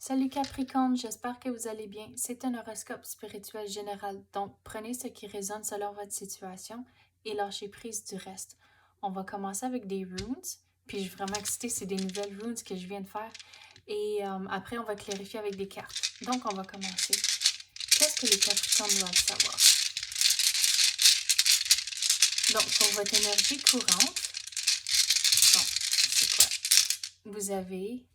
Salut Capricorne, j'espère que vous allez bien. C'est un horoscope spirituel général, donc prenez ce qui résonne selon votre situation et lâchez prise du reste. On va commencer avec des runes, puis je suis vraiment excitée, c'est des nouvelles runes que je viens de faire. Et après, on va clarifier avec des cartes. Donc, on va commencer. Qu'est-ce que les Capricornes doivent savoir? Donc, pour votre énergie courante, bon, c'est quoi? Vous avez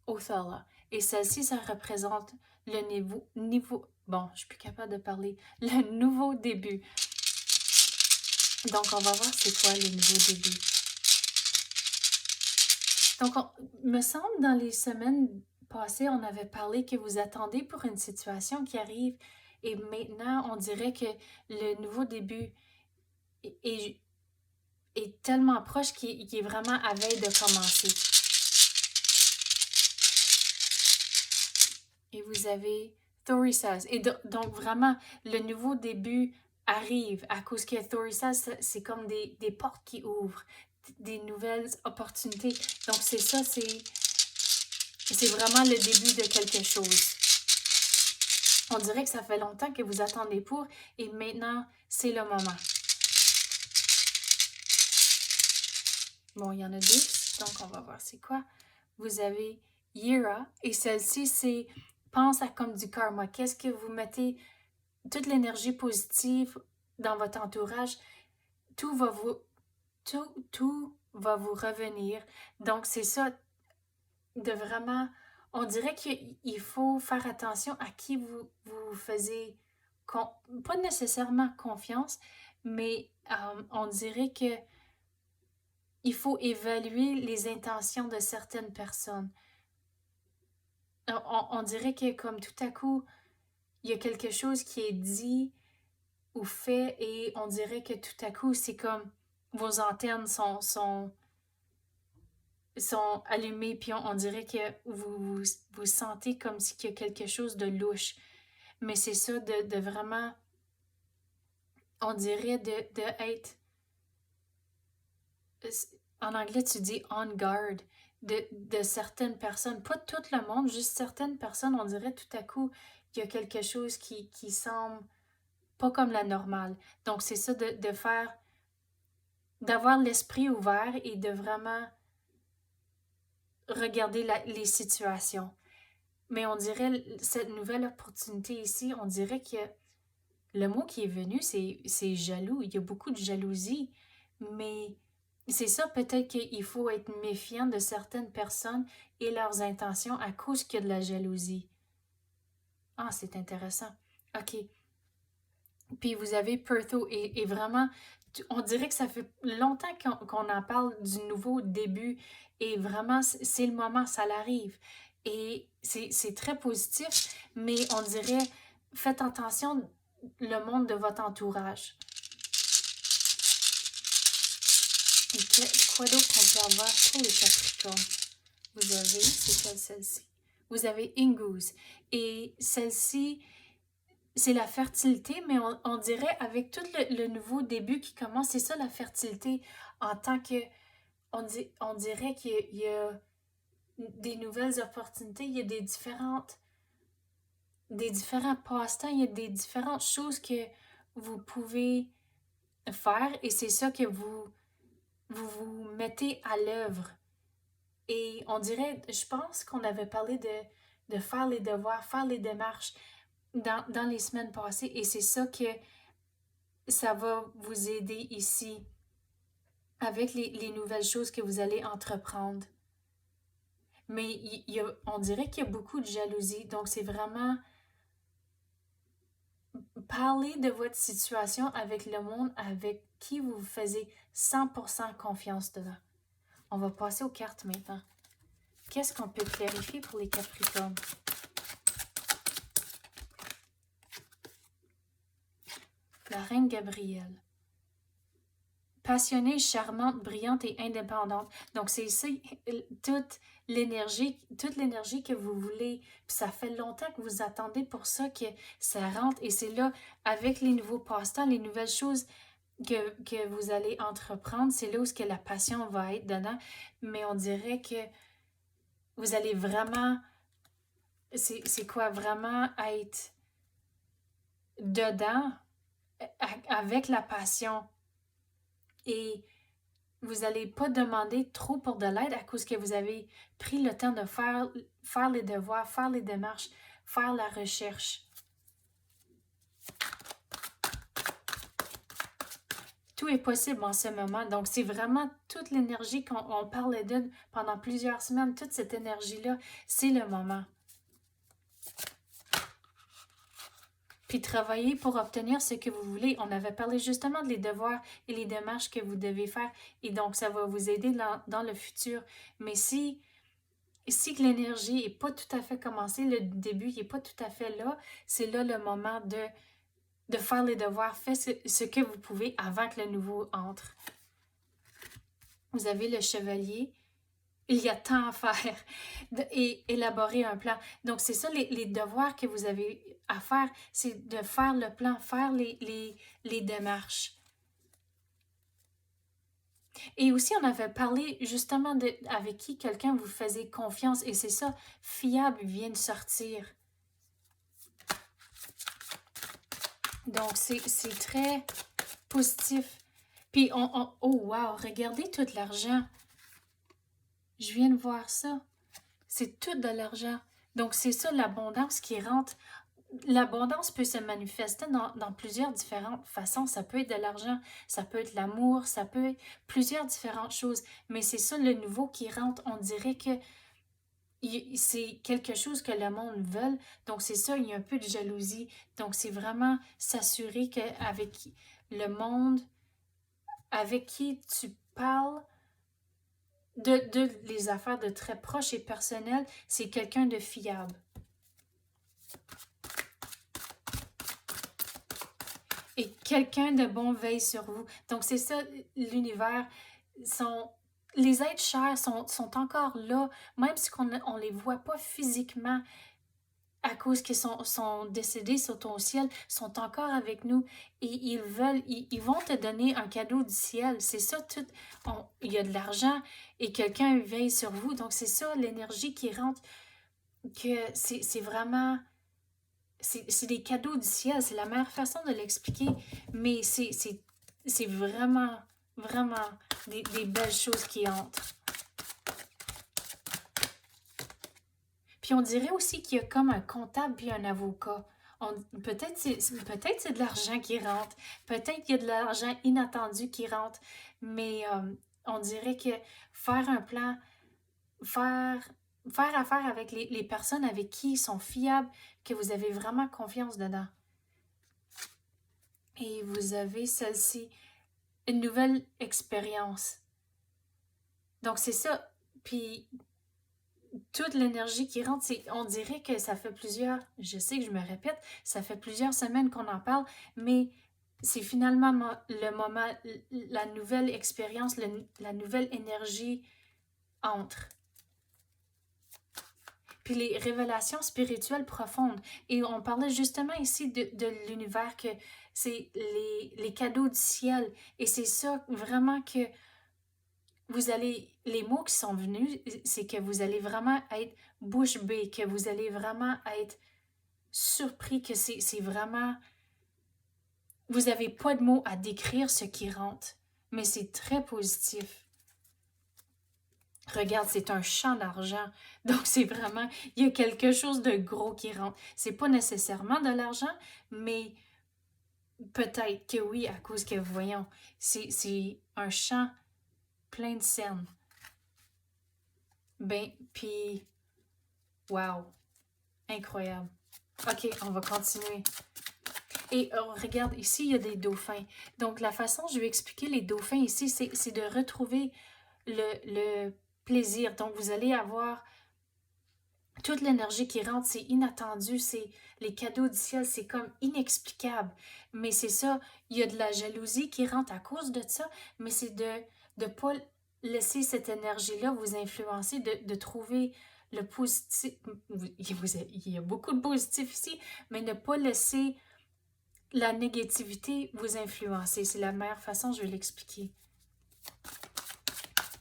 Othala. Et celle-ci, ça représente le bon, je suis plus capable de parler, le nouveau début. Donc, on va voir c'est quoi le nouveau début. Donc, me semble, dans les semaines passées, on avait parlé que vous attendez pour une situation qui arrive. Et maintenant, on dirait que le nouveau début est tellement proche qu'il est vraiment à veille de commencer. Et vous avez Thorisas. Et donc, vraiment, le nouveau début arrive à cause que Thorisas, c'est comme des portes qui ouvrent, des nouvelles opportunités. Donc, c'est ça, c'est vraiment le début de quelque chose. On dirait que ça fait longtemps que vous attendez pour, et maintenant, c'est le moment. Bon, il y en a 10, donc on va voir c'est quoi. Vous avez Yira, et celle-ci, c'est pense à comme du karma. Qu'est-ce que vous mettez, toute l'énergie positive dans votre entourage, tout va vous revenir. Donc, c'est ça, de vraiment, on dirait qu'il faut faire attention à qui vous faisiez, pas nécessairement confiance, mais on dirait que il faut évaluer les intentions de certaines personnes. On dirait que comme tout à coup, il y a quelque chose qui est dit ou fait et on dirait que tout à coup, c'est comme vos antennes sont allumées puis on dirait que vous sentez comme s'il y a quelque chose de louche. Mais c'est ça de vraiment, on dirait de être, en anglais tu dis on guard, de certaines personnes, pas tout le monde, juste certaines personnes, on dirait tout à coup qu'il y a quelque chose qui semble pas comme la normale. Donc c'est ça de faire, d'avoir l'esprit ouvert et de vraiment regarder les situations. Mais on dirait, cette nouvelle opportunité ici, on dirait que le mot qui est venu, c'est jaloux. Il y a beaucoup de jalousie. Mais c'est ça, peut-être qu'il faut être méfiant de certaines personnes et leurs intentions à cause qu'il y a de la jalousie. Ah, c'est intéressant. OK. Puis vous avez Pertho et vraiment, on dirait que ça fait longtemps qu'on en parle du nouveau début et vraiment, c'est le moment, ça l'arrive. Et c'est très positif, mais on dirait, faites attention le monde de votre entourage. Et quoi d'autre qu'on peut avoir pour les Capricornes? Vous avez, c'est quelle celle-ci? Vous avez Ingoose. Et celle-ci, c'est la fertilité, mais on dirait avec tout le nouveau début qui commence, c'est ça la fertilité en tant que, on dirait qu'il y a des nouvelles opportunités, il y a des différents passe-temps, il y a des différentes choses que vous pouvez faire et c'est ça que vous mettez à l'œuvre. Et on dirait, je pense qu'on avait parlé de faire les devoirs, faire les démarches dans les semaines passées et c'est ça que ça va vous aider ici avec les nouvelles choses que vous allez entreprendre. Mais on dirait qu'il y a beaucoup de jalousie, donc c'est vraiment parler de votre situation avec le monde avec qui vous faisiez 100% confiance dedans. On va passer aux cartes maintenant. Qu'est-ce qu'on peut clarifier pour les Capricornes? La reine Gabrielle. Passionnée, charmante, brillante et indépendante. Donc, c'est ici toute l'énergie que vous voulez. Puis ça fait longtemps que vous attendez pour ça, que ça rentre. Et c'est là, avec les nouveaux passe-temps, les nouvelles choses que vous allez entreprendre, c'est là où que la passion va être dedans. Mais on dirait que vous allez vraiment c'est quoi vraiment être dedans avec la passion. Et vous n'allez pas demander trop pour de l'aide à cause que vous avez pris le temps de faire les devoirs, faire les démarches, faire la recherche. Tout est possible en ce moment. Donc, c'est vraiment toute l'énergie qu'on parlait de pendant plusieurs semaines. Toute cette énergie-là, c'est le moment. Puis travailler pour obtenir ce que vous voulez. On avait parlé justement des devoirs et les démarches que vous devez faire. Et donc, ça va vous aider dans le futur. Mais si l'énergie n'est pas tout à fait commencée, le début n'est pas tout à fait là, c'est là le moment de faire les devoirs. Faites ce que vous pouvez avant que le nouveau entre. Vous avez le chevalier. Il y a tant à faire et élaborer un plan. Donc, c'est ça les devoirs que vous avez à faire, c'est de faire le plan, faire les démarches. Et aussi, on avait parlé justement avec qui quelqu'un vous faisait confiance et c'est ça, fiable vient de sortir. Donc, c'est très positif. Puis, oh wow, regardez tout l'argent. Je viens de voir ça. C'est tout de l'argent. Donc, c'est ça l'abondance qui rentre. L'abondance peut se manifester dans plusieurs différentes façons. Ça peut être de l'argent, ça peut être l'amour, ça peut être plusieurs différentes choses. Mais c'est ça le nouveau qui rentre. On dirait que c'est quelque chose que le monde veut. Donc, c'est ça, il y a un peu de jalousie. Donc, c'est vraiment s'assurer qu'avec le monde avec qui tu parles, de les affaires de très proches et personnelles, c'est quelqu'un de fiable. Et quelqu'un de bon veille sur vous. Donc, c'est ça, l'univers. Les êtres chers sont encore là, même si on les voit pas physiquement à cause qu'ils sont décédés sur ton ciel, sont encore avec nous et ils vont te donner un cadeau du ciel. C'est ça, tout. Il y a de l'argent et quelqu'un veille sur vous. Donc, c'est ça, l'énergie qui rentre, que c'est vraiment... C'est des cadeaux du ciel, c'est la meilleure façon de l'expliquer, mais c'est vraiment, vraiment des belles choses qui entrent. Puis on dirait aussi qu'il y a comme un comptable puis un avocat. Peut-être c'est de l'argent qui rentre, peut-être qu'il y a de l'argent inattendu qui rentre, mais on dirait que faire un plan, faire affaire avec les personnes avec qui ils sont fiables, que vous avez vraiment confiance dedans. Et vous avez celle-ci, une nouvelle expérience. Donc c'est ça. Puis toute l'énergie qui rentre, on dirait que ça fait je sais que je me répète, ça fait plusieurs semaines qu'on en parle, mais c'est finalement le moment, la nouvelle expérience, la nouvelle énergie entre. Puis les révélations spirituelles profondes. Et on parlait justement ici de l'univers, que c'est les cadeaux du ciel. Et c'est ça vraiment que les mots qui sont venus, c'est que vous allez vraiment être bouche bée, que vous allez vraiment être surpris, que c'est vraiment... Vous n'avez pas de mots à décrire ce qui rentre, mais c'est très positif. Regarde, c'est un champ d'argent. Donc, c'est vraiment, il y a quelque chose de gros qui rentre. C'est pas nécessairement de l'argent, mais peut-être que oui, à cause que, voyons, c'est un champ plein de cernes. Ben, puis, wow, incroyable. OK, on va continuer. Et regarde, ici, il y a des dauphins. Donc, la façon dont je vais expliquer les dauphins ici, c'est de retrouver le plaisir. Donc, vous allez avoir toute l'énergie qui rentre, c'est inattendu, c'est les cadeaux du ciel, c'est comme inexplicable. Mais c'est ça, il y a de la jalousie qui rentre à cause de ça, mais c'est de ne pas laisser cette énergie-là vous influencer, de trouver le positif. Il y a beaucoup de positif ici, mais ne pas laisser la négativité vous influencer. C'est la meilleure façon, je vais l'expliquer.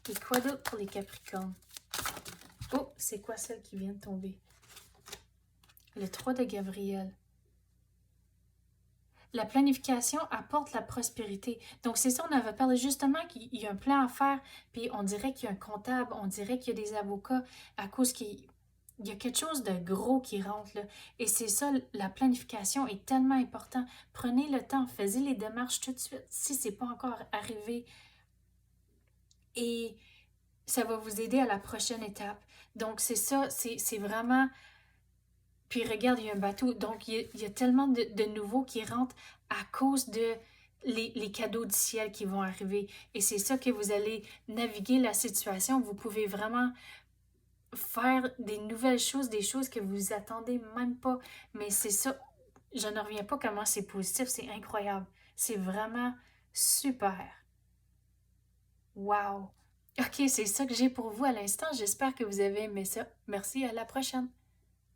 Et quoi d'autre pour les Capricornes? Oh, c'est quoi celle qui vient de tomber? Le 3 de Gabriel. La planification apporte la prospérité. Donc, c'est ça, on avait parlé justement qu'il y a un plan à faire, puis on dirait qu'il y a un comptable, on dirait qu'il y a des avocats, à cause qu'il y a quelque chose de gros qui rentre, là. Et c'est ça, la planification est tellement important. Prenez le temps, faites les démarches tout de suite, si c'est pas encore arrivé. Et ça va vous aider à la prochaine étape. Donc, c'est ça, c'est vraiment... Puis regarde, il y a un bateau. Donc, il y a tellement de nouveaux qui rentrent à cause de les cadeaux du ciel qui vont arriver. Et c'est ça que vous allez naviguer la situation. Vous pouvez vraiment faire des nouvelles choses, des choses que vous attendez même pas. Mais c'est ça, je ne reviens pas comment c'est positif, c'est incroyable. C'est vraiment super. Wow! Ok, c'est ça que j'ai pour vous à l'instant. J'espère que vous avez aimé ça. Merci, à la prochaine.